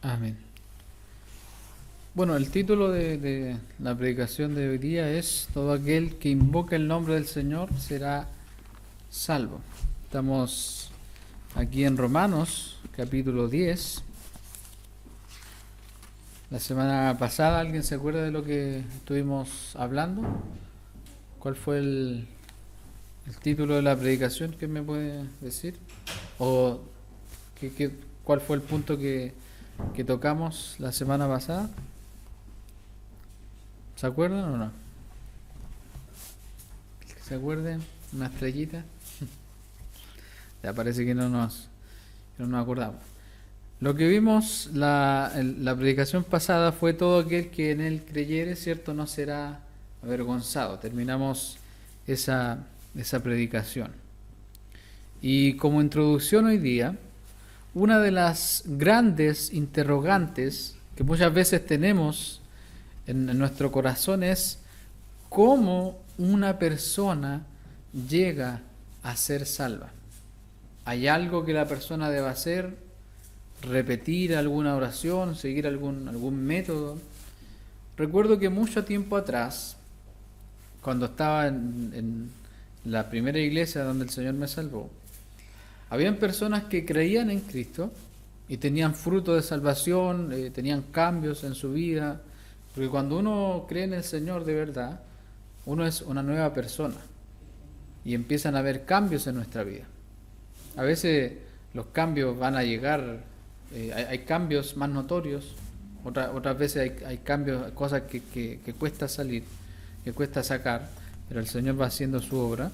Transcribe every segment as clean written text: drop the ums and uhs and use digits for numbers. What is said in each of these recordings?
Amén. Bueno, el título de la predicación de hoy día es: todo aquel que invoca el nombre del Señor será salvo. Estamos aquí en Romanos, capítulo 10. La semana pasada, ¿alguien se acuerda de lo que estuvimos hablando? ¿Cuál fue el título de la predicación? ¿Qué me puede decir? ¿O cuál fue el punto que tocamos la semana pasada? ¿Se acuerdan o no? ¿Que se acuerden? Una estrellita. Ya parece que no nos acordamos. Lo que vimos la predicación pasada fue: todo aquel que en él creyere, cierto, no será avergonzado. Terminamos esa predicación. Y como introducción hoy día, una de las grandes interrogantes que muchas veces tenemos en nuestro corazón es: ¿cómo una persona llega a ser salva? ¿Hay algo que la persona deba hacer? ¿Repetir alguna oración? ¿Seguir algún método? Recuerdo que mucho tiempo atrás, cuando estaba en la primera iglesia donde el Señor me salvó, habían personas que creían en Cristo y tenían fruto de salvación, tenían cambios en su vida, porque cuando uno cree en el Señor de verdad, uno es una nueva persona y empiezan a haber cambios en nuestra vida. A veces los cambios van a llegar, hay cambios más notorios, otras veces hay cambios, cosas que cuesta salir, que cuesta sacar, pero el Señor va haciendo su obra.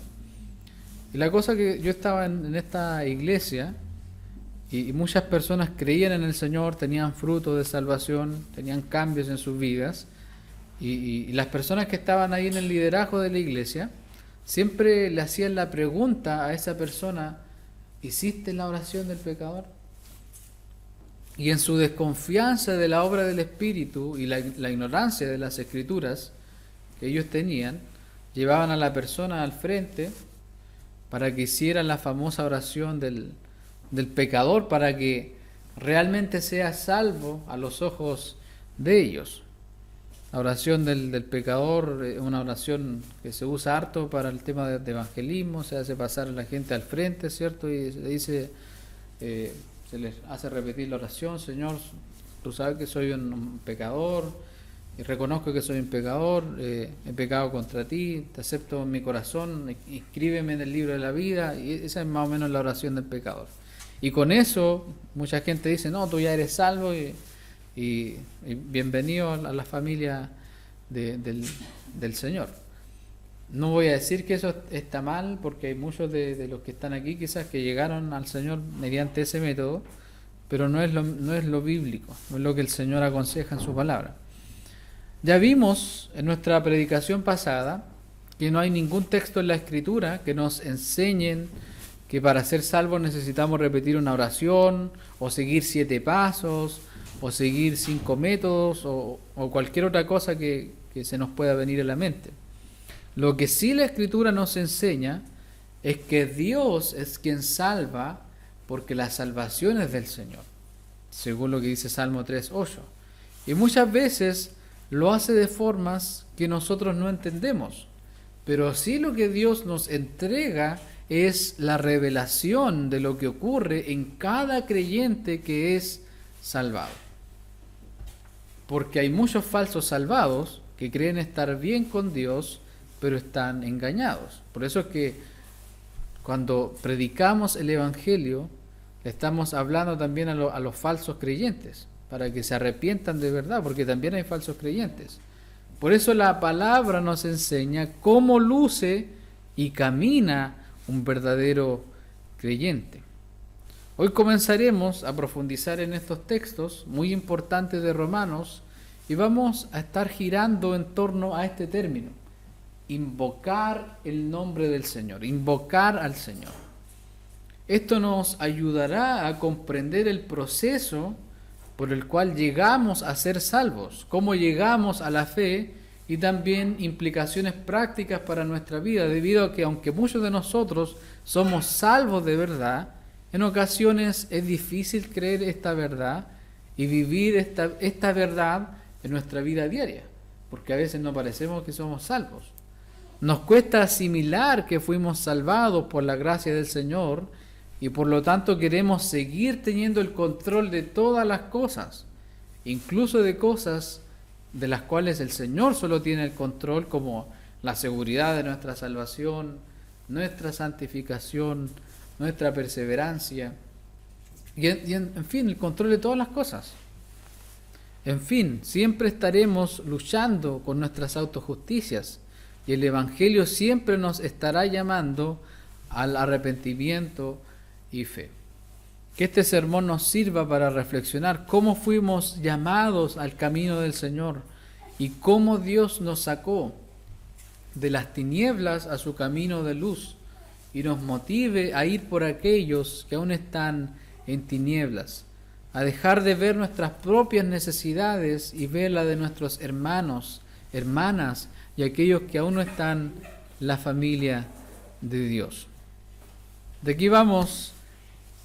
Y la cosa que yo estaba en esta iglesia y muchas personas creían en el Señor, tenían fruto de salvación, tenían cambios en sus vidas, y las personas que estaban ahí en el liderazgo de la iglesia siempre le hacían la pregunta a esa persona: ¿hiciste la oración del pecador? Y en su desconfianza de la obra del Espíritu y la ignorancia de las Escrituras que ellos tenían, llevaban a la persona al frente para que hiciera la famosa oración del pecador, para que realmente sea salvo a los ojos de ellos. La oración del pecador es una oración que se usa harto para el tema de evangelismo. Se hace pasar a la gente al frente, ¿cierto? Y se dice, se les hace repetir la oración: Señor, tú sabes que soy un pecador, y reconozco que soy un pecador, he pecado contra ti, te acepto en mi corazón, inscríbeme en el libro de la vida. Y esa es más o menos la oración del pecador. Y con eso mucha gente dice: no, tú ya eres salvo y bienvenido a la familia del Señor. No voy a decir que eso está mal, porque hay muchos de los que están aquí quizás que llegaron al Señor mediante ese método, pero no es lo bíblico, no es lo que el Señor aconseja en su palabra. Ya vimos en nuestra predicación pasada que no hay ningún texto en la Escritura que nos enseñen que para ser salvos necesitamos repetir una oración, o seguir 7 pasos, o seguir 5 métodos, o cualquier otra cosa que se nos pueda venir a la mente. Lo que sí la Escritura nos enseña es que Dios es quien salva, porque la salvación es del Señor, según lo que dice Salmo 3:8. Y muchas veces lo hace de formas que nosotros no entendemos, pero sí lo que Dios nos entrega es la revelación de lo que ocurre en cada creyente que es salvado. Porque hay muchos falsos salvados que creen estar bien con Dios, pero están engañados. Por eso es que cuando predicamos el Evangelio, le estamos hablando también a los falsos creyentes, para que se arrepientan de verdad, porque también hay falsos creyentes. Por eso la palabra nos enseña cómo luce y camina un verdadero creyente. Hoy comenzaremos a profundizar en estos textos muy importantes de Romanos, y vamos a estar girando en torno a este término: invocar el nombre del Señor, invocar al Señor. Esto nos ayudará a comprender el proceso por el cual llegamos a ser salvos, cómo llegamos a la fe, y también implicaciones prácticas para nuestra vida, debido a que aunque muchos de nosotros somos salvos de verdad, en ocasiones es difícil creer esta verdad y vivir esta verdad en nuestra vida diaria, porque a veces no parecemos que somos salvos. Nos cuesta asimilar que fuimos salvados por la gracia del Señor y por lo tanto queremos seguir teniendo el control de todas las cosas, incluso de cosas de las cuales el Señor solo tiene el control, como la seguridad de nuestra salvación, nuestra santificación, nuestra perseverancia en fin, el control de todas las cosas. En fin, siempre estaremos luchando con nuestras autojusticias y el Evangelio siempre nos estará llamando al arrepentimiento y fe. Que este sermón nos sirva para reflexionar cómo fuimos llamados al camino del Señor y cómo Dios nos sacó de las tinieblas a su camino de luz y nos motive a ir por aquellos que aún están en tinieblas, a dejar de ver nuestras propias necesidades y ver la de nuestros hermanos, hermanas y aquellos que aún no están en la familia de Dios. De aquí vamos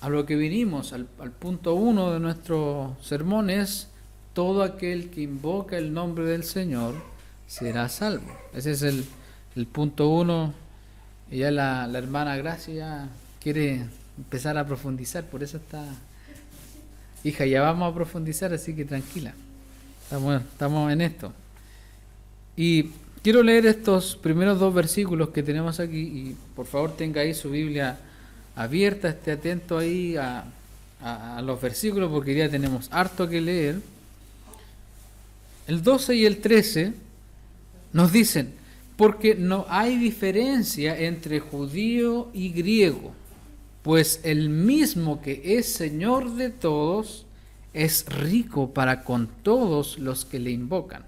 a lo que vinimos, al punto 1 de nuestro sermón es: todo aquel que invoca el nombre del Señor será salvo. Ese es el punto 1, y ya la hermana Gracia ya quiere empezar a profundizar, por eso está... Hija, ya vamos a profundizar, así que tranquila, estamos en esto. Y quiero leer estos primeros 2 versículos que tenemos aquí, y por favor tenga ahí su Biblia abierta, esté atento ahí a los versículos, porque ya tenemos harto que leer. El 12 y el 13 nos dicen: porque no hay diferencia entre judío y griego, pues el mismo que es Señor de todos es rico para con todos los que le invocan.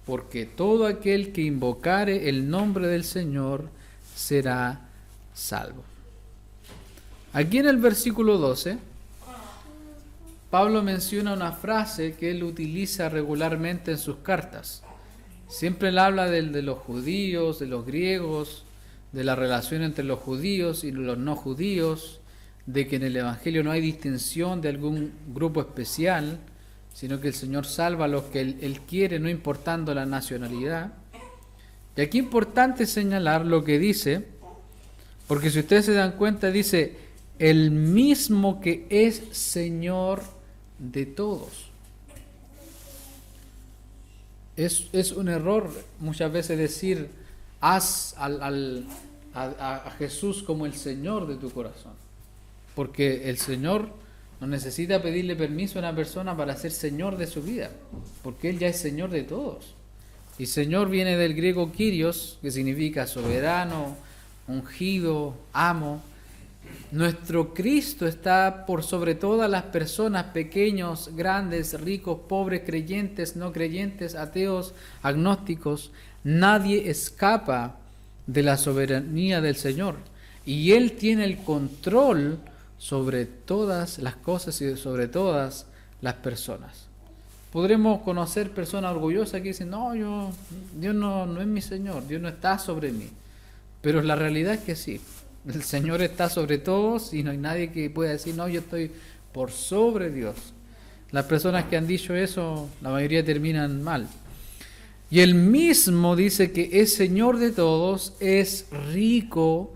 Porque todo aquel que invocare el nombre del Señor será salvo. Aquí en el versículo 12, Pablo menciona una frase que él utiliza regularmente en sus cartas. Siempre él habla de los judíos, de los griegos, de la relación entre los judíos y los no judíos, de que en el Evangelio no hay distinción de algún grupo especial, sino que el Señor salva a los que Él quiere, no importando la nacionalidad. Y aquí es importante señalar lo que dice, porque si ustedes se dan cuenta, dice: el mismo que es Señor de todos. Es un error muchas veces decir: haz a Jesús como el Señor de tu corazón, porque el Señor no necesita pedirle permiso a una persona para ser Señor de su vida, porque Él ya es Señor de todos. Y Señor viene del griego Kyrios, que significa soberano, ungido, amo. Nuestro Cristo está por sobre todas las personas, pequeños, grandes, ricos, pobres, creyentes, no creyentes, ateos, agnósticos. Nadie escapa de la soberanía del Señor, y Él tiene el control sobre todas las cosas y sobre todas las personas. Podremos conocer personas orgullosas que dicen: no, Dios no es mi Señor, Dios no está sobre mí. Pero la realidad es que sí, el Señor está sobre todos y no hay nadie que pueda decir: no, yo estoy por sobre Dios. Las personas que han dicho eso, la mayoría terminan mal. Y Él mismo dice que es Señor de todos, es rico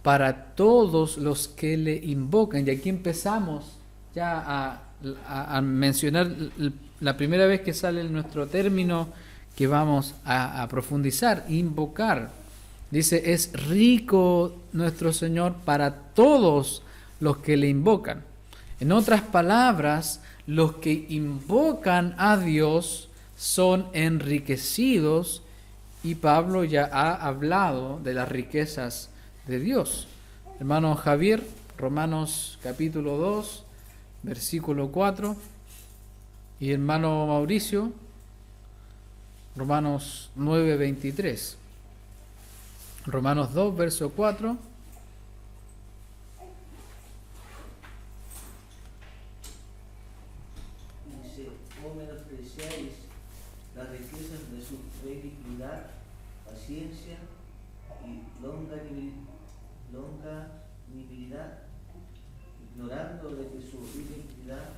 para todos los que le invocan. Y aquí empezamos ya a mencionar la primera vez que sale nuestro término que vamos a profundizar: invocar. Dice: es rico nuestro Señor para todos los que le invocan. En otras palabras, los que invocan a Dios son enriquecidos, y Pablo ya ha hablado de las riquezas de Dios. Hermano Javier, Romanos capítulo 2, versículo 4, y hermano Mauricio, Romanos 9, 23. Romanos 2, verso 4. Dice: no menospreciáis las riquezas de su benignidad, paciencia y longanimidad, ignorando de que su benignidad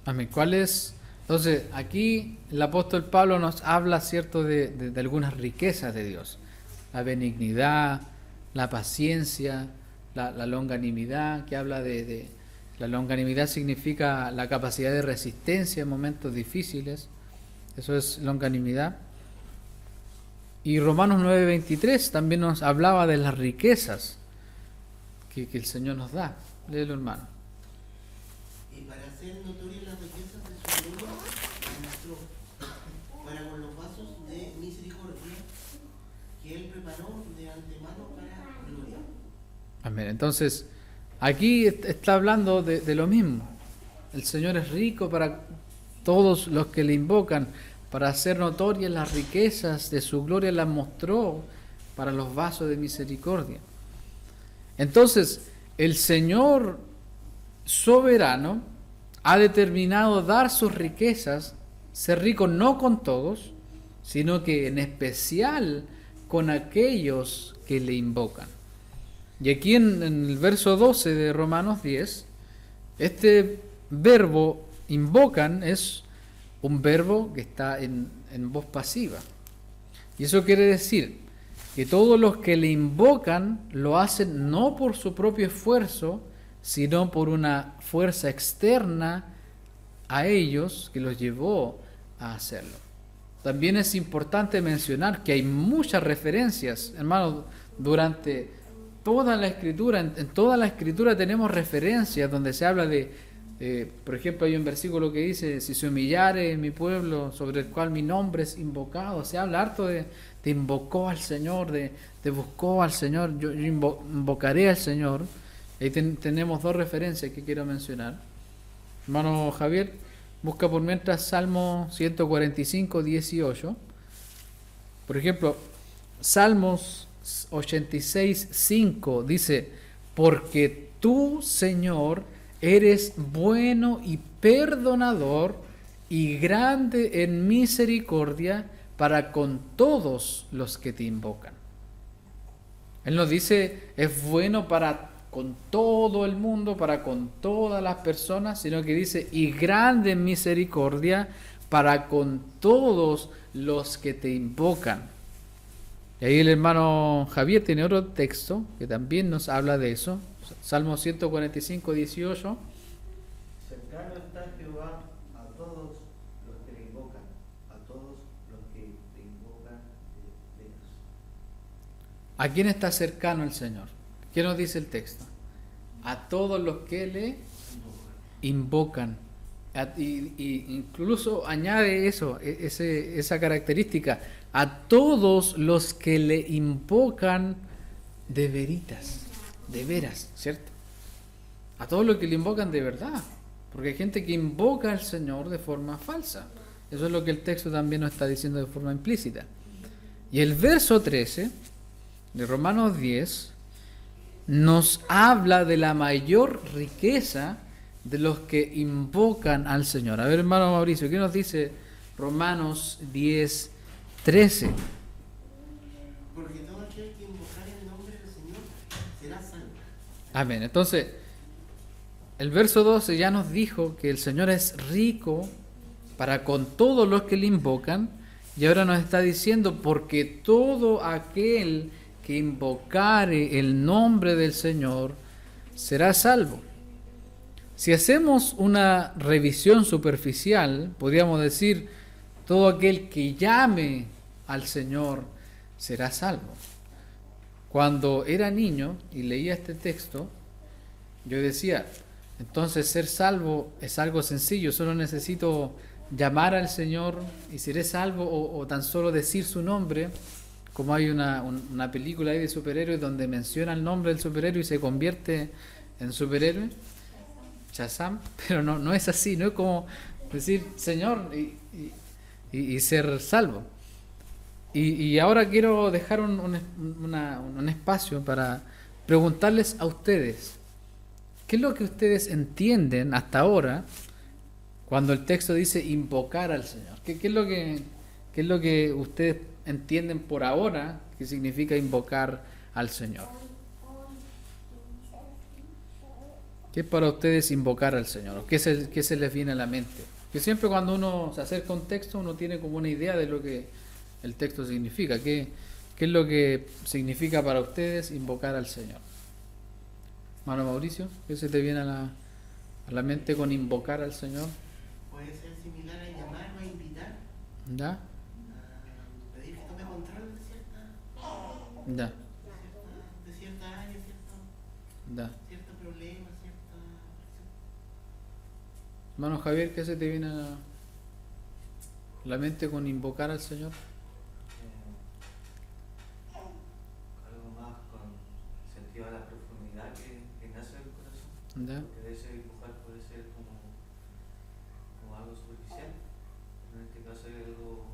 Amén. ¿Cuál es? Entonces, aquí el apóstol Pablo nos habla, ¿cierto?, de algunas riquezas de Dios. La benignidad, la paciencia, la longanimidad, que habla de... La longanimidad significa la capacidad de resistencia en momentos difíciles. Eso es longanimidad. Y Romanos 9:23 también nos hablaba de las riquezas que el Señor nos da. Léelo, hermano. Y para hacer notorias las riquezas de su gloria, demostró para con los vasos de misericordia que Él preparó de antemano para gloria. Amén. Entonces, aquí está hablando de lo mismo. El Señor es rico para todos los que le invocan, para hacer notorias las riquezas de su gloria, las mostró para los vasos de misericordia. Entonces, el Señor soberano ha determinado dar sus riquezas, ser rico no con todos, sino que en especial con aquellos que le invocan. Y aquí en el verso 12 de Romanos 10, este verbo invocan es un verbo que está en voz pasiva. Y eso quiere decir que todos los que le invocan lo hacen no por su propio esfuerzo, sino por una fuerza externa a ellos que los llevó a hacerlo. También es importante mencionar que hay muchas referencias, hermanos, durante toda la Escritura. En toda la Escritura tenemos referencias donde se habla por ejemplo, hay un versículo que dice: si se humillare mi pueblo sobre el cual mi nombre es invocado. Se habla harto de invocó al Señor, de buscó al Señor. Yo invocaré al Señor. Ahí tenemos dos referencias que quiero mencionar. Hermano Javier, busca por mientras Salmo 145, 18. Por ejemplo, Salmos 86, 5 dice: porque tú, Señor, eres bueno y perdonador y grande en misericordia para con todos los que te invocan. Él nos dice, es bueno para con todo el mundo, para con todas las personas, sino que dice, y grande en misericordia para con todos los que te invocan. Y ahí el hermano Javier tiene otro texto que también nos habla de eso. Salmo 145, 18. Cercano está Jehová a todos los que le invocan, a todos los que le invocan de veras. ¿A quién está cercano el Señor? ¿Qué nos dice el texto? A todos los que le invocan. Y incluso añade eso, esa característica, a todos los que le invocan de veritas, de veras, ¿cierto? A todos los que le invocan de verdad, porque hay gente que invoca al Señor de forma falsa. Eso es lo que el texto también nos está diciendo de forma implícita. Y el verso 13 de Romanos 10 nos habla de la mayor riqueza de los que invocan al Señor. A ver, hermano Mauricio, ¿qué nos dice Romanos 10, 13? Porque todo aquel que invocare el nombre del Señor será salvo. Amén. Entonces, el verso 12 ya nos dijo que el Señor es rico para con todos los que le invocan, y ahora nos está diciendo, porque todo aquel que invocare el nombre del Señor será salvo. Si hacemos una revisión superficial, podríamos decir, todo aquel que llame al Señor será salvo. Cuando era niño y leía este texto, yo decía, entonces ser salvo es algo sencillo, solo necesito llamar al Señor y seré salvo, o tan solo decir su nombre, como hay una película ahí de superhéroes donde menciona el nombre del superhéroe y se convierte en superhéroe. Shazam, pero no es así, no es como decir Señor y ser salvo. Y ahora quiero dejar un espacio para preguntarles a ustedes, ¿qué es lo que ustedes entienden hasta ahora cuando el texto dice invocar al Señor? ¿Qué es lo que ustedes entienden por ahora que significa invocar al Señor? ¿Qué es para ustedes invocar al Señor? ¿Qué se les viene a la mente? Que siempre cuando uno se acerca a un texto, uno tiene como una idea de lo que el texto significa. ¿Qué es lo que significa para ustedes invocar al Señor? Mano Mauricio, ¿qué se te viene a la mente con invocar al Señor? Puede ser similar a llamar o a invitar, ¿Ya? a pedir que tome control de ¿Ya? cierta área, ¿Ya? cierto problema, Hermano Javier, ¿qué se te viene a la mente con invocar al Señor? Algo más con sentido a la profundidad que nace del corazón. ¿Ya? Porque ese dibujar puede ser como algo superficial, pero en este caso es algo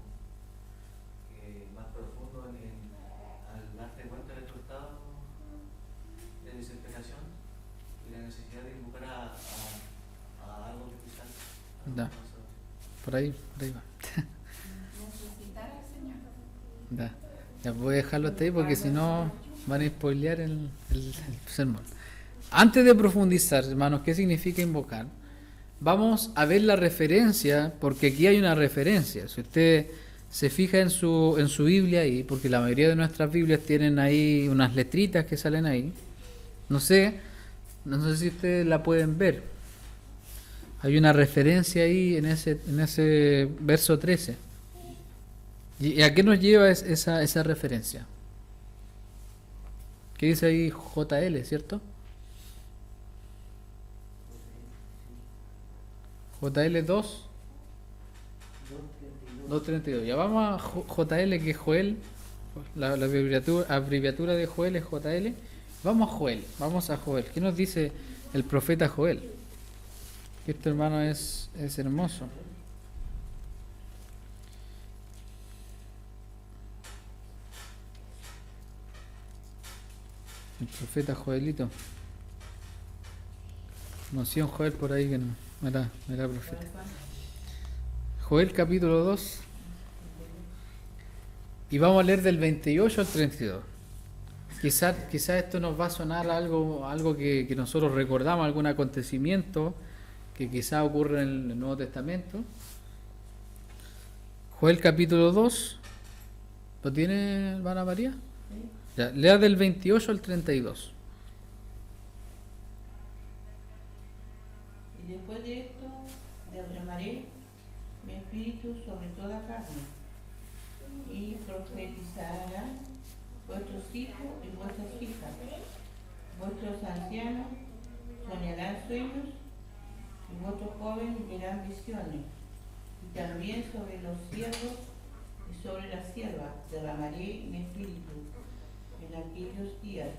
que más profundo al darte cuenta de tu estado de desesperación y la necesidad de invocar a algo que te salve. ¿Ya? Por ahí va. Necesitar al Señor. Ya. Ya voy a dejarlo hasta ahí porque si no van a spoilear el sermón. Antes de profundizar, hermanos, ¿qué significa invocar? Vamos a ver la referencia, porque aquí hay una referencia. Si usted se fija en su Biblia ahí, porque la mayoría de nuestras Biblias tienen ahí unas letritas que salen ahí. No sé si ustedes la pueden ver. Hay una referencia ahí en ese verso 13. ¿Y a qué nos lleva esa referencia? ¿Qué dice ahí JL, cierto? JL 2:32. Ya vamos a JL, que es Joel. La abreviatura de Joel es JL. Vamos a Joel. ¿Qué nos dice el profeta Joel? Que este hermano es hermoso. El profeta Joelito. Conocí a un Joel por ahí que no era profeta. Joel capítulo 2. Y vamos a leer del 28 al 32. Quizás esto nos va a sonar algo que nosotros recordamos, algún acontecimiento que quizás ocurre en el Nuevo Testamento. Joel capítulo 2. ¿Lo tiene hermana María? Ya, lea del 28 al 32. Y después de esto derramaré mi espíritu sobre toda carne, y profetizarán vuestros hijos y vuestras hijas, vuestros ancianos soñarán sueños, y vuestros jóvenes verán visiones, y también sobre los siervos y sobre las siervas derramaré mi espíritu en aquellos días,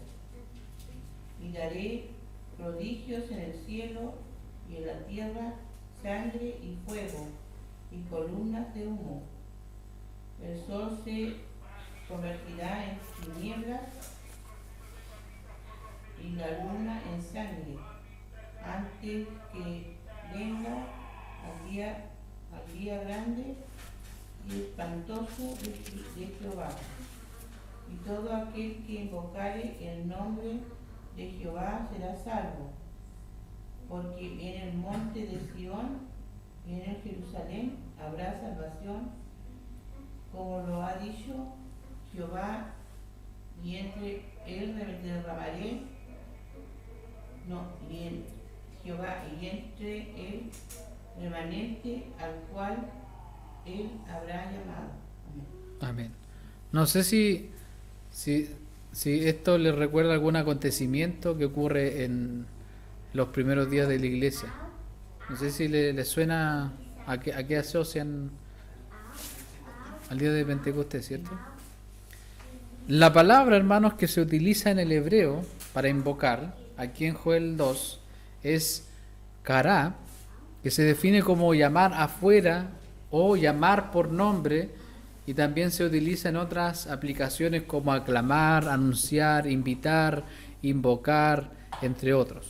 y daré prodigios en el cielo y en la tierra, sangre y fuego y columnas de humo. El sol se convertirá en tinieblas y la luna en sangre, antes que venga al día grande y espantoso de Jehová. Y todo aquel que invocare el nombre de Jehová será salvo, porque en el monte de Sión y en el Jerusalén habrá salvación, como lo ha dicho Jehová, y entre él derramaré, Jehová, y entre el remanente al cual él habrá llamado. Amén. No sé si esto les recuerda algún acontecimiento que ocurre en los primeros días de la iglesia. No sé si le suena a qué asocian al día de Pentecostés, ¿cierto? La palabra, hermanos, que se utiliza en el hebreo para invocar, aquí en Joel 2, es kará, que se define como llamar afuera o llamar por nombre, y también se utiliza en otras aplicaciones como aclamar, anunciar, invitar, invocar, entre otros.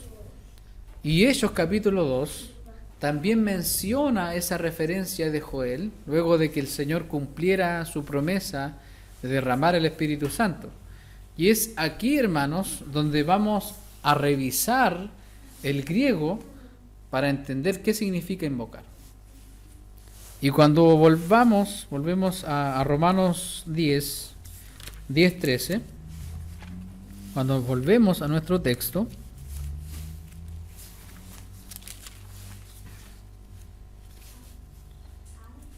Y Hechos capítulo 2 también menciona esa referencia de Joel, luego de que el Señor cumpliera su promesa de derramar el Espíritu Santo. Y es aquí, hermanos, donde vamos a revisar el griego para entender qué significa invocar. Y cuando volvemos a Romanos 10:13, cuando volvemos a nuestro texto,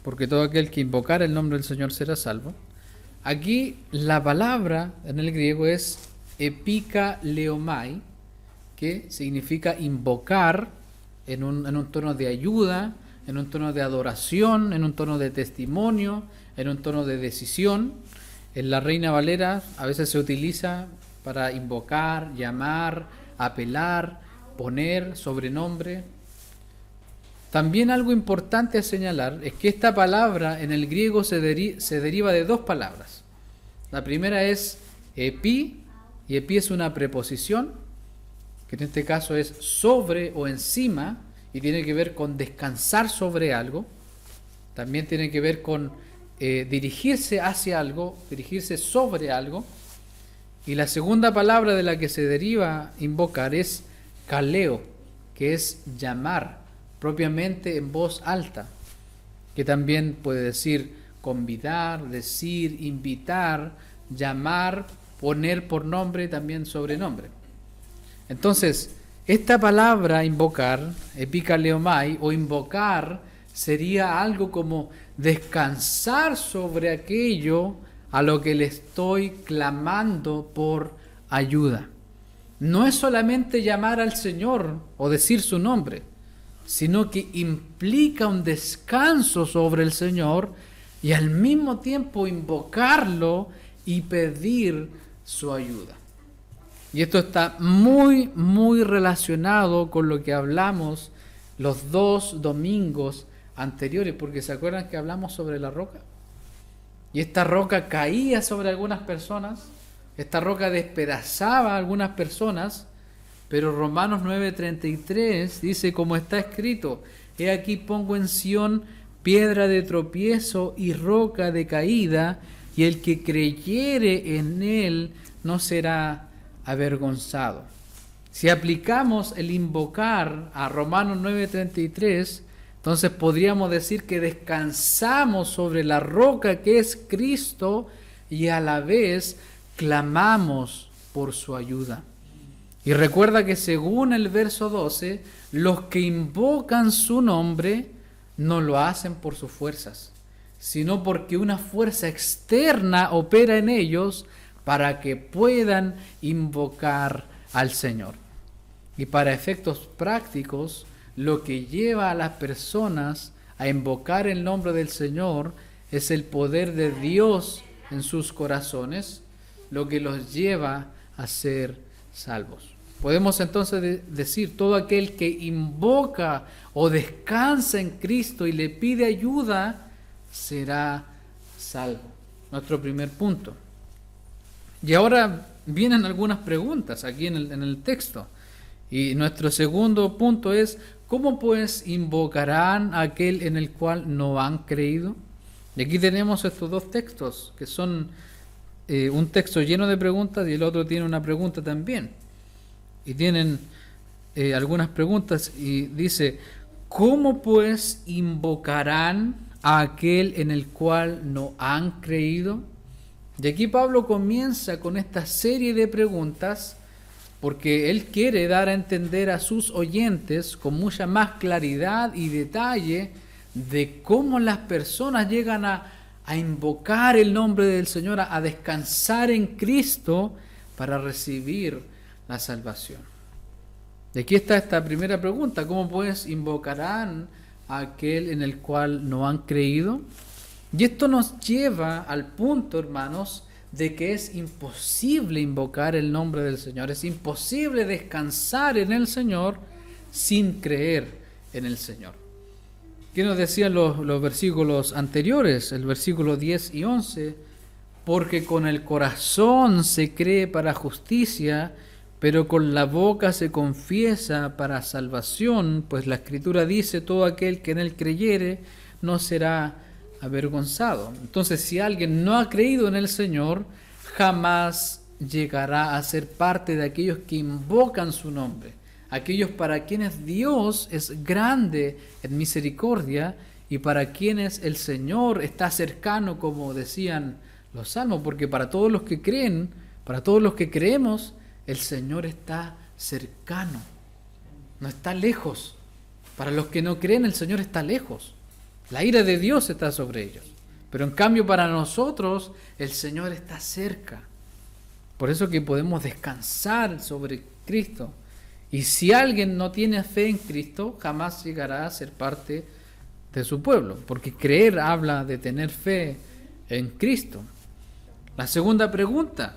porque todo aquel que invocar el nombre del Señor será salvo. Aquí la palabra en el griego es epikaleomai, que significa invocar en un tono de ayuda, en un tono de adoración, en un tono de testimonio, en un tono de decisión. En la Reina Valera a veces se utiliza para invocar, llamar, apelar, poner sobrenombre. También algo importante a señalar es que esta palabra en el griego se deriva de dos palabras. La primera es epi, y epi es una preposición, que en este caso es sobre o encima, y tiene que ver con descansar sobre algo. También tiene que ver con dirigirse hacia algo, dirigirse sobre algo. Y la segunda palabra de la que se deriva invocar es kaleo, que es llamar, propiamente en voz alta, que también puede decir convidar, decir, invitar, llamar, poner por nombre, también sobrenombre. Entonces, esta palabra invocar, epikaleomai, o invocar, sería algo como descansar sobre aquello a lo que le estoy clamando por ayuda. No es solamente llamar al Señor o decir su nombre, sino que implica un descanso sobre el Señor y al mismo tiempo invocarlo y pedir su ayuda. Y esto está muy, muy relacionado con lo que hablamos los 2 domingos anteriores, porque ¿se acuerdan que hablamos sobre la roca? Y esta roca caía sobre algunas personas, esta roca despedazaba a algunas personas, pero Romanos 9:33 dice, como está escrito, he aquí pongo en Sión piedra de tropiezo y roca de caída, y el que creyere en él no será avergonzado. Si aplicamos el invocar a Romanos 9:33, entonces podríamos decir que descansamos sobre la roca que es Cristo y a la vez clamamos por su ayuda. Y recuerda que según el verso 12, los que invocan su nombre no lo hacen por sus fuerzas, sino porque una fuerza externa opera en ellos para que puedan invocar al Señor. Y para efectos prácticos, lo que lleva a las personas a invocar el nombre del Señor es el poder de Dios en sus corazones, lo que los lleva a ser salvos. Podemos entonces decir, todo aquel que invoca o descansa en Cristo y le pide ayuda, será salvo. Nuestro primer punto. Y ahora vienen algunas preguntas aquí en el texto. Y nuestro segundo punto es, ¿cómo pues invocarán a aquel en el cual no han creído? Y aquí tenemos estos dos textos, que son un texto lleno de preguntas y el otro tiene una pregunta también. Y tienen algunas preguntas y dice, ¿cómo pues invocarán a aquel en el cual no han creído? Y aquí Pablo comienza con esta serie de preguntas porque él quiere dar a entender a sus oyentes con mucha más claridad y detalle de cómo las personas llegan a invocar el nombre del Señor, a descansar en Cristo para recibir la salvación. Y aquí está esta primera pregunta, ¿cómo pues invocarán a aquel en el cual no han creído? Y esto nos lleva al punto, hermanos, de que es imposible invocar el nombre del Señor, es imposible descansar en el Señor sin creer en el Señor. ¿Qué nos decían los versículos anteriores? El versículo 10 y 11, porque con el corazón se cree para justicia, pero con la boca se confiesa para salvación, pues la Escritura dice, todo aquel que en él creyere no será avergonzado. Entonces, si alguien no ha creído en el Señor, jamás llegará a ser parte de aquellos que invocan su nombre, aquellos para quienes Dios es grande en misericordia y para quienes el Señor está cercano, como decían los salmos, porque para todos los que creen, para todos los que creemos, el Señor está cercano, no está lejos. Para los que no creen, el Señor está lejos. La ira de Dios está sobre ellos. Pero en cambio para nosotros, el Señor está cerca. Por eso que podemos descansar sobre Cristo. Y si alguien no tiene fe en Cristo, jamás llegará a ser parte de su pueblo. Porque creer habla de tener fe en Cristo. La segunda pregunta: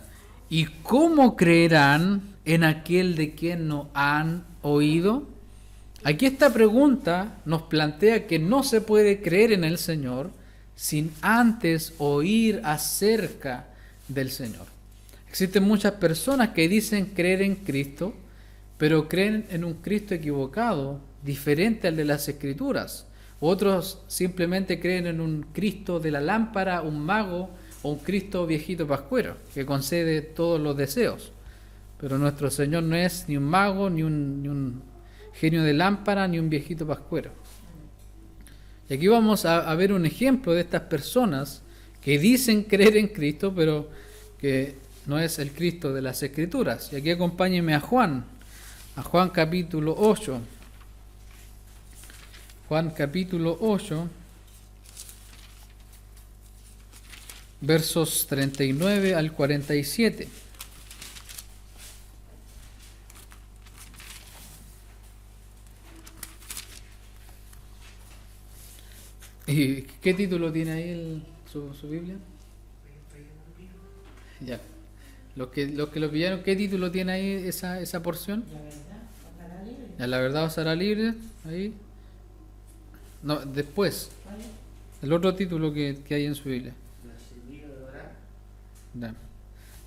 ¿y cómo creerán en aquel de quien no han oído? Aquí esta pregunta nos plantea que no se puede creer en el Señor sin antes oír acerca del Señor. Existen muchas personas que dicen creer en Cristo, pero creen en un Cristo equivocado, diferente al de las Escrituras. Otros simplemente creen en un Cristo de la lámpara, un mago o un Cristo viejito pascuero, que concede todos los deseos. Pero nuestro Señor no es ni un mago, ni un genio de lámpara, ni un viejito pascuero. Y aquí vamos a ver un ejemplo de estas personas que dicen creer en Cristo, pero que no es el Cristo de las Escrituras. Y aquí acompáñenme a Juan capítulo 8. Juan capítulo 8, versos 39 al 47. ¿Y qué título tiene ahí su Biblia? Ya. Los que lo pillaron, ¿qué título tiene ahí esa porción? La verdad, os hará libre. Ya, la verdad os hará libre. Ahí. No, después. ¿Cuál es? El otro título que hay en su Biblia. La semilla de Abraham. Ya.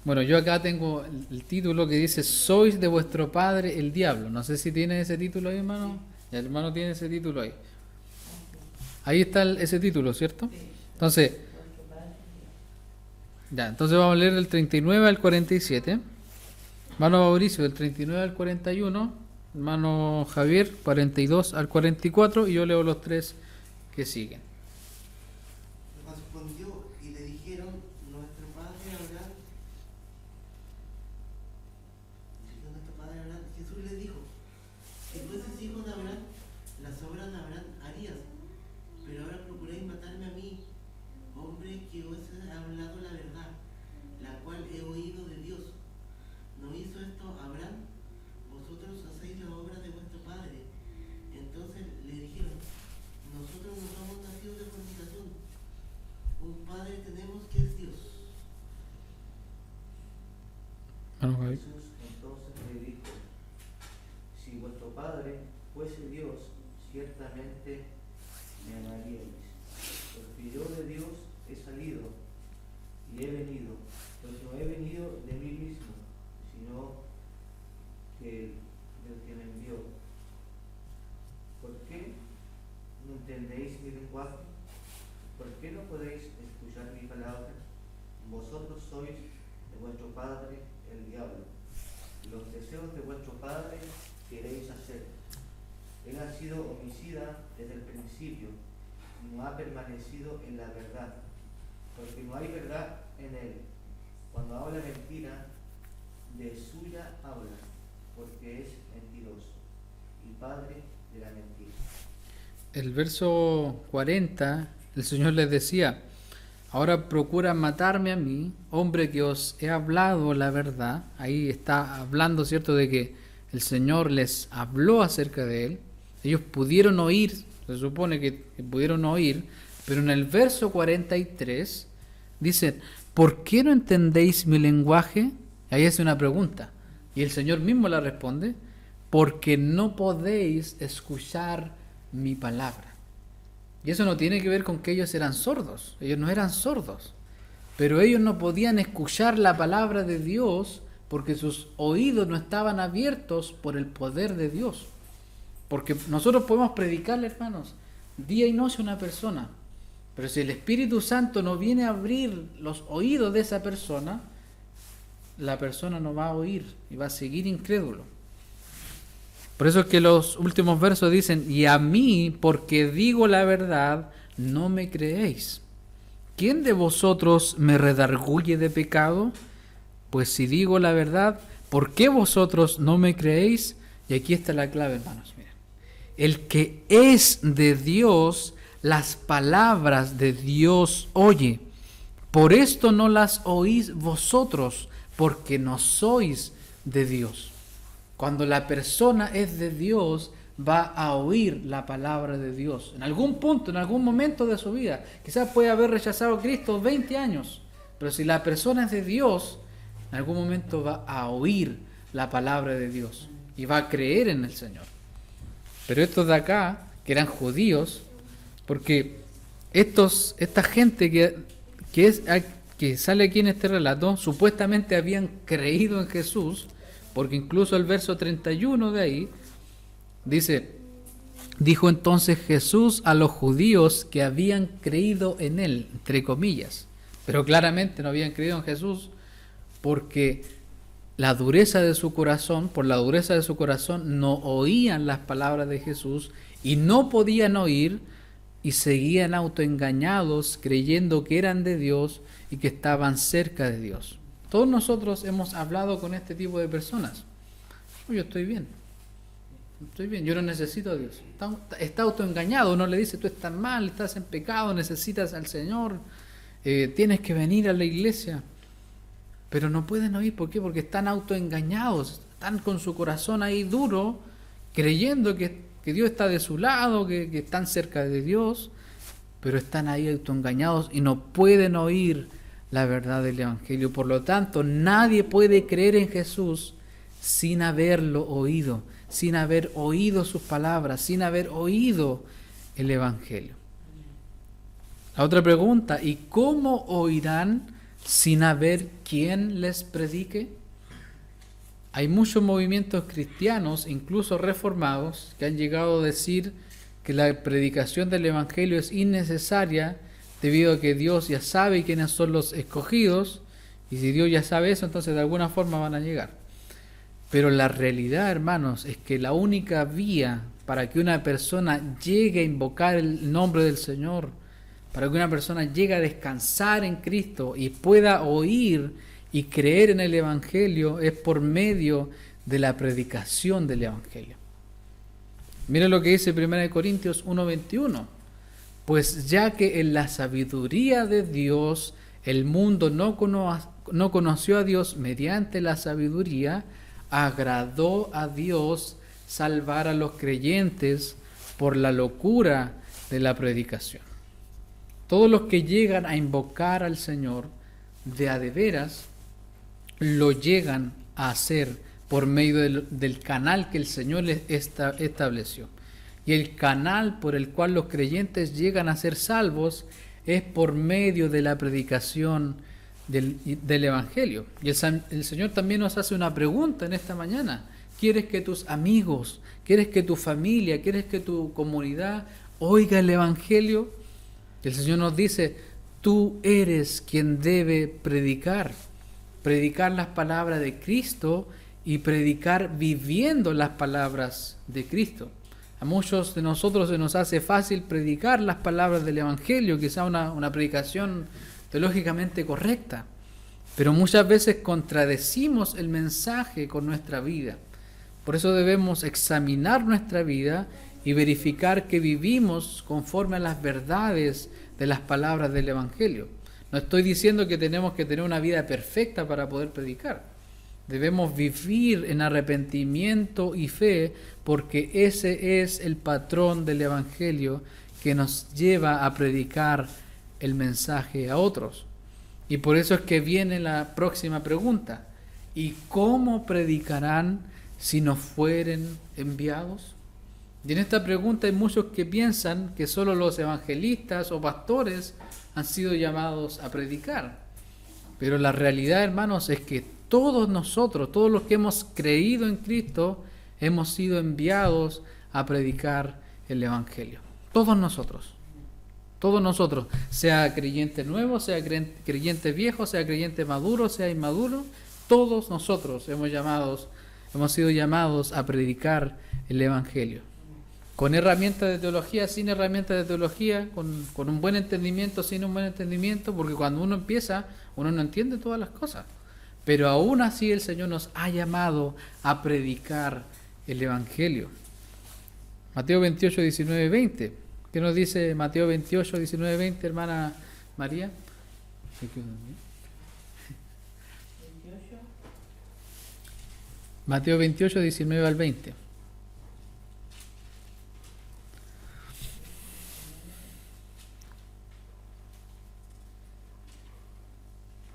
Bueno, yo acá tengo el título que dice: sois de vuestro padre el diablo. No sé si tiene ese título ahí, hermano. Ya, el hermano tiene ese título ahí. Ahí está ese título, ¿cierto? Entonces, ya, entonces vamos a leer del 39 al 47. Hermano Mauricio, del 39 al 41. Hermano Javier, 42 al 44. Y yo leo los tres que siguen. Respondió y le dijeron: nuestro padre Abraham. Jesús le dijo: si fueses hijo de Abraham, las obras de Abraham harías. Pero ahora procuráis matarme a mí, hombre que os he hablado la verdad, la cual he oído de Dios. ¿No hizo esto Abraham? Vosotros hacéis la obra de vuestro padre. Entonces le dijeron: nosotros no somos nacidos de fornicación. Un padre tenemos que es Dios. Hermano Javier. Jesús entonces le dijo: si vuestro Padre fuese Dios, ciertamente me amaríais, porque yo de Dios he salido y he venido, pues no he venido de mí mismo, sino que del que me envió. ¿Por qué no entendéis mi lenguaje? ¿Por qué no podéis escuchar mi palabra? Vosotros sois de vuestro padre el diablo, y los deseos de vuestro padre queréis hacer. Él ha sido homicida desde el principio, y no ha permanecido en la verdad, porque no hay verdad en él. Cuando habla mentira, de suya habla, porque es mentiroso y padre de la mentira. El verso 40, el Señor les decía: ahora procura matarme a mí, hombre que os he hablado la verdad. Ahí está hablando, ¿cierto?, de que el Señor les habló acerca de Él. Ellos pudieron oír, se supone que pudieron oír, pero en el verso 43 dice: ¿por qué no entendéis mi lenguaje? Ahí hace una pregunta, y el Señor mismo la responde: porque no podéis escuchar mi palabra. Y eso no tiene que ver con que ellos eran sordos. Ellos no eran sordos, pero ellos no podían escuchar la palabra de Dios porque sus oídos no estaban abiertos por el poder de Dios. Porque nosotros podemos predicarle, hermanos, día y noche a una persona, pero si el Espíritu Santo no viene a abrir los oídos de esa persona, la persona no va a oír y va a seguir incrédulo. Por eso es que los últimos versos dicen, y a mí, porque digo la verdad, no me creéis. ¿Quién de vosotros me redarguye de pecado? Pues si digo la verdad, ¿por qué vosotros no me creéis? Y aquí está la clave, hermanos. Miren. El que es de Dios, las palabras de Dios oye. Por esto no las oís vosotros, porque no sois de Dios. Cuando la persona es de Dios, va a oír la palabra de Dios. En algún punto, en algún momento de su vida. Quizás puede haber rechazado a Cristo 20 años. Pero si la persona es de Dios, en algún momento va a oír la palabra de Dios. Y va a creer en el Señor. Pero estos de acá, que eran judíos, porque esta gente que sale aquí en este relato, supuestamente habían creído en Jesús, porque incluso el verso 31 de ahí, dice, dijo entonces Jesús a los judíos que habían creído en él, entre comillas, pero claramente no habían creído en Jesús porque la dureza de su corazón, por la dureza de su corazón no oían las palabras de Jesús y no podían oír y seguían autoengañados creyendo que eran de Dios y que estaban cerca de Dios. Todos nosotros hemos hablado con este tipo de personas. Yo estoy bien, yo no necesito a Dios. Está autoengañado, uno le dice, tú estás mal, estás en pecado, necesitas al Señor, tienes que venir a la iglesia. Pero no pueden oír, ¿por qué? Porque están autoengañados, están con su corazón ahí duro, creyendo que Dios está de su lado, que están cerca de Dios, pero están ahí autoengañados y no pueden oír la verdad del Evangelio. Por lo tanto, nadie puede creer en Jesús sin haberlo oído, sin haber oído sus palabras, sin haber oído el Evangelio. La otra pregunta, ¿y cómo oirán sin haber quien les predique? Hay muchos movimientos cristianos, incluso reformados, que han llegado a decir que la predicación del Evangelio es innecesaria debido a que Dios ya sabe quiénes son los escogidos, y si Dios ya sabe eso, entonces de alguna forma van a llegar. Pero la realidad, hermanos, es que la única vía para que una persona llegue a invocar el nombre del Señor, para que una persona llegue a descansar en Cristo y pueda oír y creer en el Evangelio, es por medio de la predicación del Evangelio. Mira lo que dice 1 Corintios 1:21. Pues ya que en la sabiduría de Dios el mundo no conoció a Dios mediante la sabiduría, agradó a Dios salvar a los creyentes por la locura de la predicación. Todos los que llegan a invocar al Señor de a de veras, lo llegan a hacer por medio del canal que el Señor les estableció. Y el canal por el cual los creyentes llegan a ser salvos es por medio de la predicación del Evangelio. Y el Señor también nos hace una pregunta en esta mañana. ¿Quieres que tus amigos, quieres que tu familia, quieres que tu comunidad oiga el Evangelio? El Señor nos dice, tú eres quien debe predicar las palabras de Cristo y predicar viviendo las palabras de Cristo. A muchos de nosotros se nos hace fácil predicar las palabras del Evangelio, quizá una predicación teológicamente correcta, pero muchas veces contradecimos el mensaje con nuestra vida. Por eso debemos examinar nuestra vida y verificar que vivimos conforme a las verdades de las palabras del Evangelio. No estoy diciendo que tenemos que tener una vida perfecta para poder predicar. Debemos vivir en arrepentimiento y fe, porque ese es el patrón del Evangelio que nos lleva a predicar el mensaje a otros. Y por eso es que viene la próxima pregunta. ¿Y cómo predicarán si no fueren enviados? Y en esta pregunta hay muchos que piensan que solo los evangelistas o pastores han sido llamados a predicar. Pero la realidad, hermanos, es que todos nosotros, todos los que hemos creído en Cristo, hemos sido enviados a predicar el Evangelio. Todos nosotros, sea creyente nuevo, sea creyente viejo, sea creyente maduro, sea inmaduro, todos nosotros hemos sido llamados a predicar el Evangelio. Con herramientas de teología, sin herramientas de teología, con un buen entendimiento, sin un buen entendimiento, porque cuando uno empieza, uno no entiende todas las cosas. Pero aún así el Señor nos ha llamado a predicar el Evangelio. Mateo 28, 19, 20. ¿Qué nos dice Mateo 28, 19, 20, hermana María? 28. Mateo 28, 19 al 20.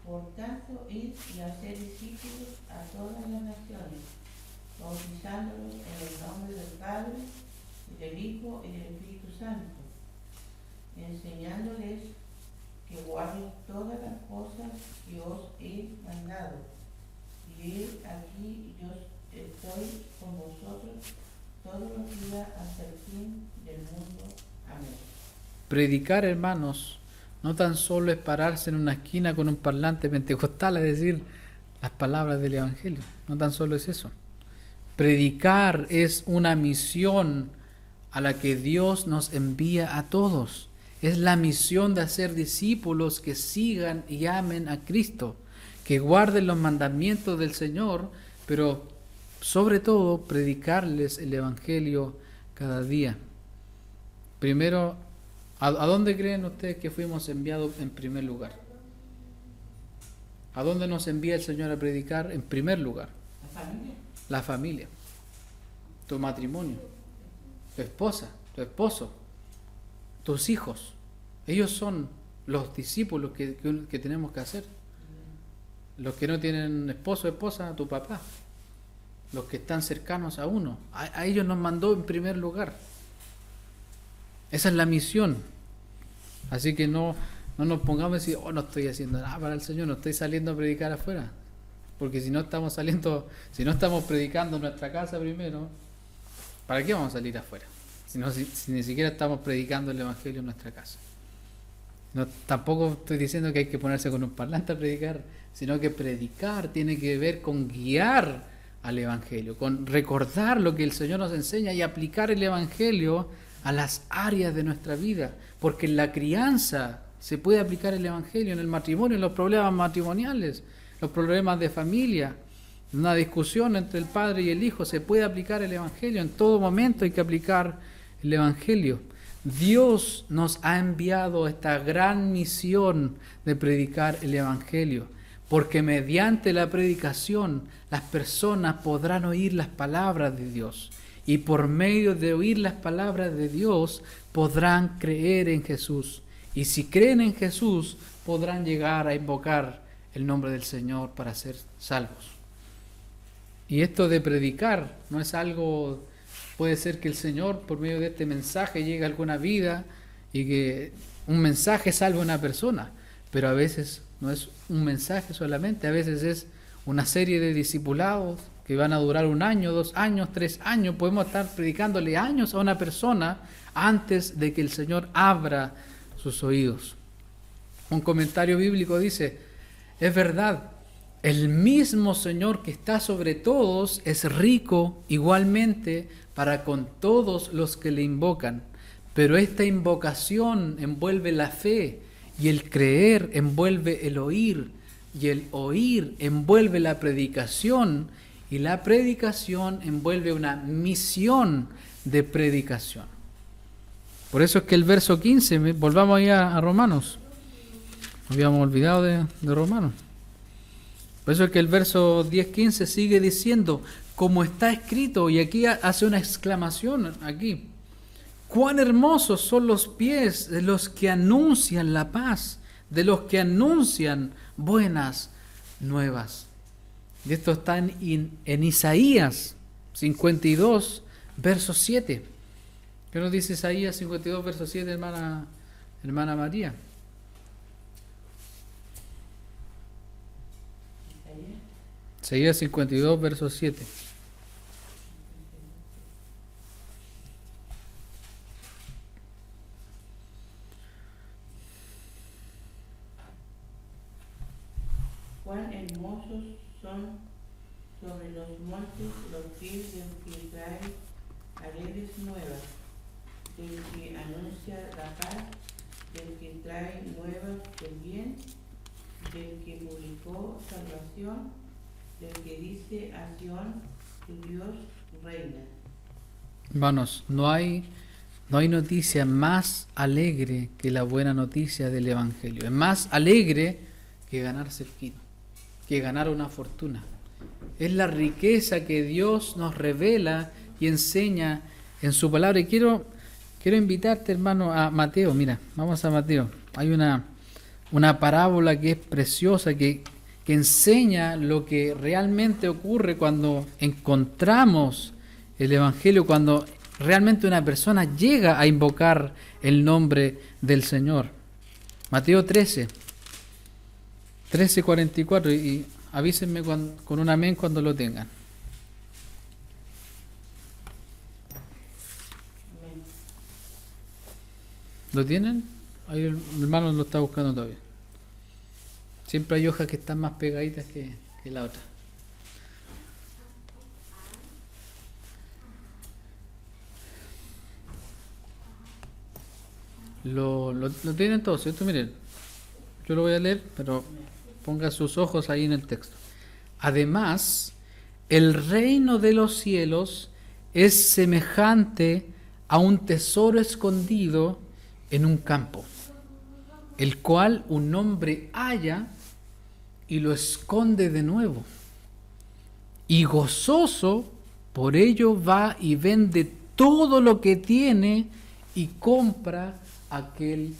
Por tanto, id y hacer discípulos a todas las naciones, bautizándolos en el nombre del Padre, y del Hijo y del Espíritu Santo, enseñándoles que guarden todas las cosas que os he mandado. Y he aquí yo estoy con vosotros todos los días hasta el fin del mundo. Amén. Predicar, hermanos, no tan solo es pararse en una esquina con un parlante pentecostal a decir las palabras del Evangelio. No tan solo es eso. Predicar es una misión a la que Dios nos envía a todos. Es la misión de hacer discípulos que sigan y amen a Cristo, que guarden los mandamientos del Señor, pero sobre todo predicarles el Evangelio cada día. Primero, ¿a dónde creen ustedes que fuimos enviados en primer lugar? ¿A dónde nos envía el Señor a predicar en primer lugar? La familia. La familia, tu matrimonio, tu esposa, tu esposo, tus hijos. Ellos son los discípulos que tenemos que hacer. Los que no tienen esposo o esposa, tu papá. Los que están cercanos a uno. A ellos nos mandó en primer lugar. Esa es la misión. Así que no nos pongamos a decir, no estoy haciendo nada para el Señor, no estoy saliendo a predicar afuera. Porque si no estamos predicando en nuestra casa primero, ¿para qué vamos a salir afuera? Si ni siquiera estamos predicando el Evangelio en nuestra casa. Tampoco estoy diciendo que hay que ponerse con un parlante a predicar, sino que predicar tiene que ver con guiar al Evangelio, con recordar lo que el Señor nos enseña y aplicar el Evangelio a las áreas de nuestra vida, porque en la crianza se puede aplicar el Evangelio, en el matrimonio, en los problemas matrimoniales, los problemas de familia, en una discusión entre el padre y el hijo, se puede aplicar el Evangelio, en todo momento hay que aplicar el Evangelio. Dios nos ha enviado esta gran misión de predicar el Evangelio, porque mediante la predicación las personas podrán oír las palabras de Dios, y por medio de oír las palabras de Dios podrán creer en Jesús. Y si creen en Jesús, podrán llegar a invocar el nombre del Señor para ser salvos. Y esto de predicar no es algo, puede ser que el Señor por medio de este mensaje llegue a alguna vida y que un mensaje salve a una persona, pero a veces no es un mensaje solamente, a veces es una serie de discipulados que van a durar 1 año, 2 años, 3 años. Podemos estar predicándole años a una persona antes de que el Señor abra sus oídos. Un comentario bíblico dice, es verdad, el mismo Señor que está sobre todos es rico igualmente para con todos los que le invocan, pero esta invocación envuelve la fe, y el creer envuelve el oír, y el oír envuelve la predicación, y la predicación envuelve una misión de predicación. Por eso es que el verso 15, volvamos ahí a Romanos, habíamos olvidado de Romanos. Por eso es que el verso 10-15 sigue diciendo, como está escrito, y aquí hace una exclamación aquí, cuán hermosos son los pies de los que anuncian la paz, de los que anuncian buenas nuevas. Y esto está en Isaías 52, verso 7. ¿Qué nos dice Isaías 52, verso 7, hermana María? Isaías 52, verso 7. Cuán hermosos son sobre los montes los pies del que trae alegres nuevas, del que anuncia la paz, del que trae nuevas del bien, del que publicó salvación, del que dice a Sión, tu Dios reina. Hermanos, no hay noticia más alegre que la buena noticia del Evangelio. Es más alegre que ganarse el quino, que ganar una fortuna. Es la riqueza que Dios nos revela y enseña en su palabra. Y quiero invitarte, hermano, a Mateo. Mira, vamos a Mateo. Hay una parábola que es preciosa, que enseña lo que realmente ocurre cuando encontramos el Evangelio, cuando realmente una persona llega a invocar el nombre del Señor. Mateo 13:44, y avísenme con un amén cuando lo tengan. Amén. ¿Lo tienen? Ahí el hermano lo está buscando todavía. Siempre hay hojas que están más pegaditas que la otra. Lo tienen todos, ¿cierto? Miren, yo lo voy a leer, pero ponga sus ojos ahí en el texto. Además, el reino de los cielos es semejante a un tesoro escondido en un campo, el cual un hombre halla y lo esconde de nuevo. Y gozoso por ello va y vende todo lo que tiene y compra aquel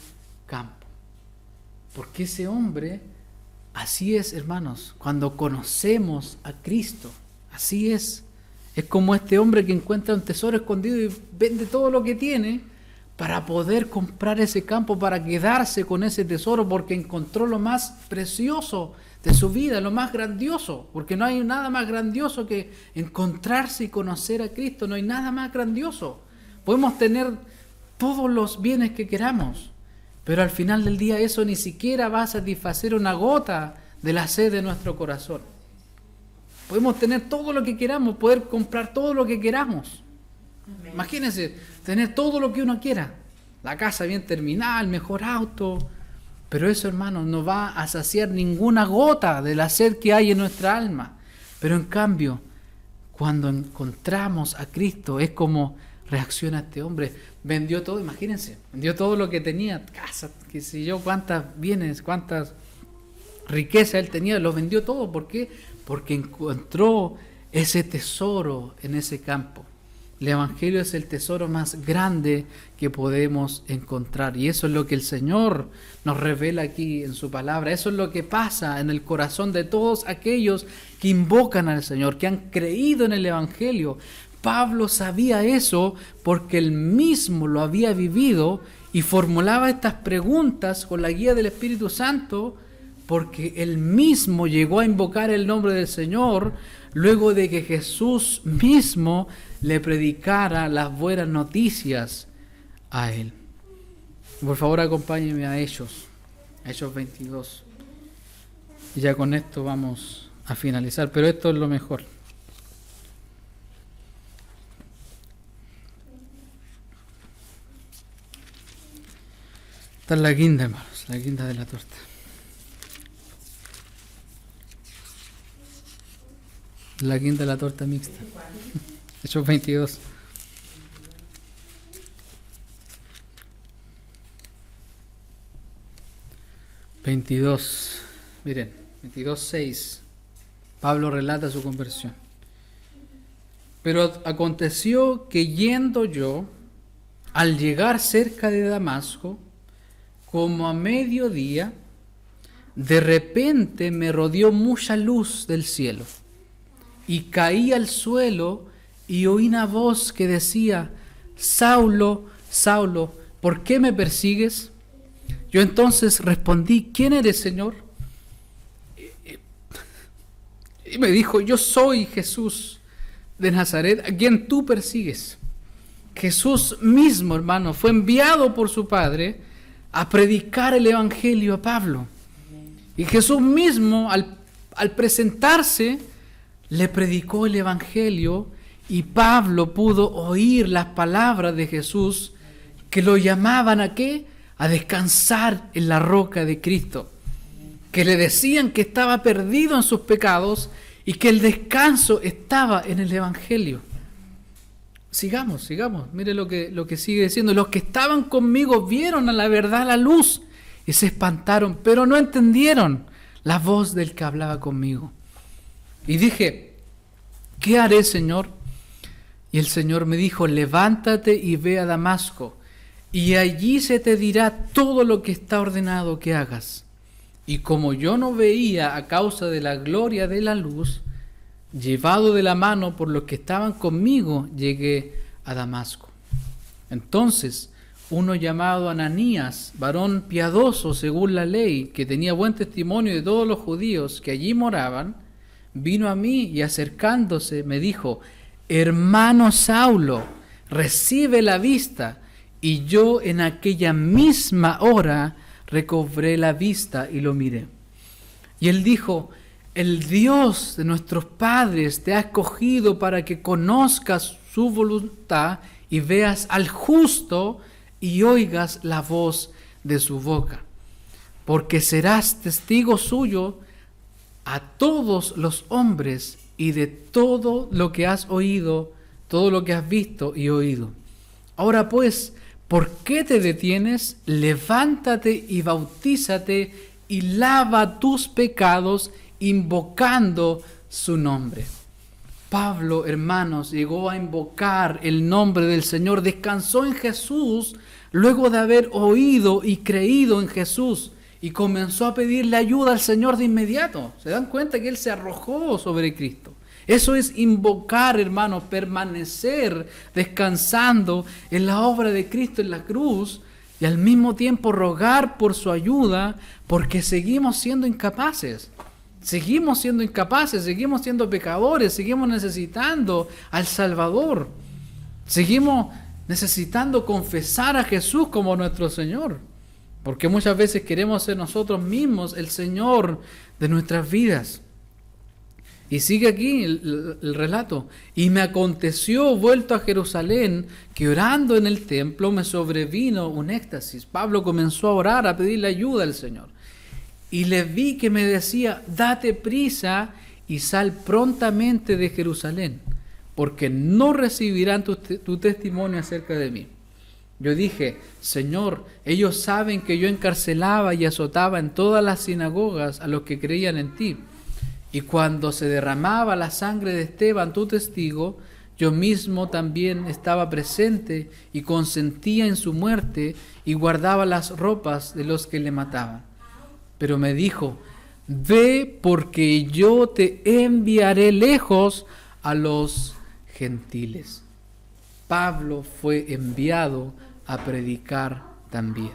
campo. Porque ese hombre, así es, hermanos, cuando conocemos a Cristo, así es. Es como este hombre que encuentra un tesoro escondido y vende todo lo que tiene para poder comprar ese campo, para quedarse con ese tesoro, porque encontró lo más precioso de su vida, lo más grandioso, porque no hay nada más grandioso que encontrarse y conocer a Cristo, no hay nada más grandioso. Podemos tener todos los bienes que queramos, pero al final del día eso ni siquiera va a satisfacer una gota de la sed de nuestro corazón. Podemos tener todo lo que queramos, poder comprar todo lo que queramos. Amén. Imagínense, tener todo lo que uno quiera, la casa bien terminada, el mejor auto, pero eso, hermanos, no va a saciar ninguna gota de la sed que hay en nuestra alma. Pero en cambio, cuando encontramos a Cristo, es como reacciona este hombre. Vendió todo, imagínense, vendió todo lo que tenía, casa, qué sé yo, cuántas bienes, cuántas riquezas él tenía, lo vendió todo. ¿Por qué? Porque encontró ese tesoro en ese campo. El Evangelio es el tesoro más grande que podemos encontrar, y eso es lo que el Señor nos revela aquí en su palabra. Eso es lo que pasa en el corazón de todos aquellos que invocan al Señor, que han creído en el Evangelio. Pablo sabía eso porque él mismo lo había vivido y formulaba estas preguntas con la guía del Espíritu Santo, porque él mismo llegó a invocar el nombre del Señor luego de que Jesús mismo le predicara las buenas noticias a él. Por favor, acompáñenme a Hechos 22. Y ya con esto vamos a finalizar, pero esto es lo mejor. Esta es la guinda, hermanos, la guinda de la torta. La guinda de la torta mixta. Hechos 22. Miren, 22:6. Pablo relata su conversión. Pero aconteció que yendo yo, al llegar cerca de Damasco, como a mediodía, de repente me rodeó mucha luz del cielo, y caí al suelo y oí una voz que decía: Saulo, Saulo, ¿por qué me persigues? Yo entonces respondí: ¿quién eres, Señor? Y me dijo: yo soy Jesús de Nazaret, a quien tú persigues. Jesús mismo, hermano, fue enviado por su Padre a predicar el Evangelio a Pablo. Y Jesús mismo, al presentarse, le predicó el Evangelio Y Pablo pudo oír las palabras de Jesús que lo llamaban ¿a qué? A descansar en la roca de Cristo. Que le decían que estaba perdido en sus pecados y que el descanso estaba en el Evangelio. Sigamos. Mire lo que sigue diciendo. Los que estaban conmigo vieron a la verdad la luz y se espantaron, pero no entendieron la voz del que hablaba conmigo. Y dije, ¿qué haré, Señor? Y el Señor me dijo, levántate y ve a Damasco, y allí se te dirá todo lo que está ordenado que hagas. Y como yo no veía a causa de la gloria de la luz, llevado de la mano por los que estaban conmigo, llegué a Damasco. Entonces, uno llamado Ananías, varón piadoso según la ley, que tenía buen testimonio de todos los judíos que allí moraban, vino a mí y acercándose me dijo, hermano Saulo, recibe la vista. Y yo en aquella misma hora recobré la vista y lo miré. Y él dijo, el Dios de nuestros padres te ha escogido para que conozcas su voluntad y veas al justo y oigas la voz de su boca. Porque serás testigo suyo a todos los hombres y de todo lo que has oído, todo lo que has visto y oído. Ahora pues, ¿por qué te detienes? Levántate y bautízate y lava tus pecados invocando su nombre. Pablo, hermanos, llegó a invocar el nombre del Señor, descansó en Jesús luego de haber oído y creído en Jesús y comenzó a pedirle ayuda al Señor de inmediato. ¿Se dan cuenta que él se arrojó sobre Cristo? Eso es invocar, hermanos, permanecer descansando en la obra de Cristo en la cruz y al mismo tiempo rogar por su ayuda porque seguimos siendo incapaces. Seguimos siendo pecadores, seguimos necesitando al Salvador. Seguimos necesitando confesar a Jesús como nuestro Señor. Porque muchas veces queremos ser nosotros mismos el Señor de nuestras vidas. Y sigue aquí el relato. Y me aconteció, vuelto a Jerusalén, que orando en el templo me sobrevino un éxtasis. Pablo comenzó a orar, a pedirle ayuda al Señor. Y le vi que me decía, date prisa y sal prontamente de Jerusalén, porque no recibirán tu testimonio acerca de mí. Yo dije, Señor, ellos saben que yo encarcelaba y azotaba en todas las sinagogas a los que creían en ti. Y cuando se derramaba la sangre de Esteban, tu testigo, yo mismo también estaba presente y consentía en su muerte y guardaba las ropas de los que le mataban. Pero me dijo, ve porque yo te enviaré lejos a los gentiles. Pablo fue enviado a predicar también.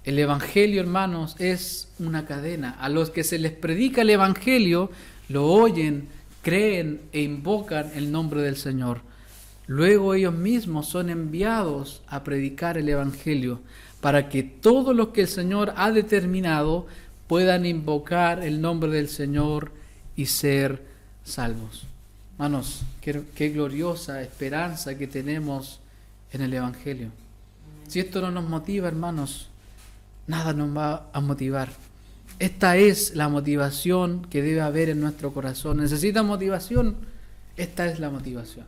El Evangelio, hermanos, es una cadena. A los que se les predica el Evangelio, lo oyen, creen e invocan el nombre del Señor. Luego ellos mismos son enviados a predicar el Evangelio para que todos los que el Señor ha determinado puedan invocar el nombre del Señor y ser salvos. Hermanos, qué gloriosa esperanza que tenemos en el Evangelio. Si esto no nos motiva, hermanos, nada nos va a motivar. Esta es la motivación que debe haber en nuestro corazón. ¿Necesitas motivación? Esta es la motivación.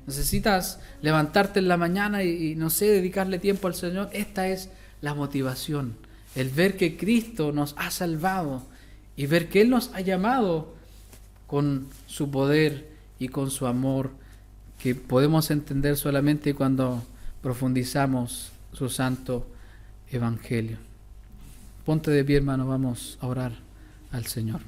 ¿Necesitas levantarte en la mañana y no sé, dedicarle tiempo al Señor? Esta es la motivación. El ver que Cristo nos ha salvado y ver que Él nos ha llamado con su poder y con su amor, que podemos entender solamente cuando profundizamos su santo Evangelio. Ponte de pie, hermano, vamos a orar al Señor.